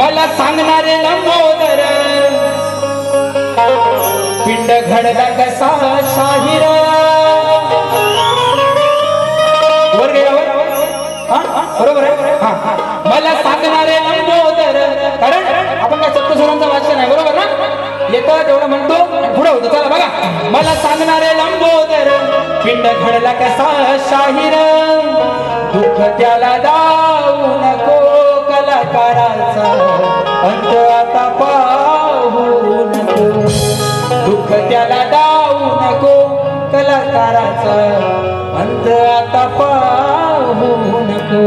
मला सांगणारे लंबोदर पिंड घडला कसा शाहीर वर गेल्यावर बरोबर आहे मला सांगणारे लंबोदर कारण आपण काय सप्तस्वरांचा वाचन आहे बरोबर ना येतं तेवढं म्हणतो पुढे होतं चला बघा मला सांगणारे लंबोदर पिंड घडला कसा शाहीर दुःख त्याला दाऊ नको कलाकाराचा अंत आता पाहू नको दुःख त्याला दाऊ नको कलाकाराचा अंत आता पाहू नको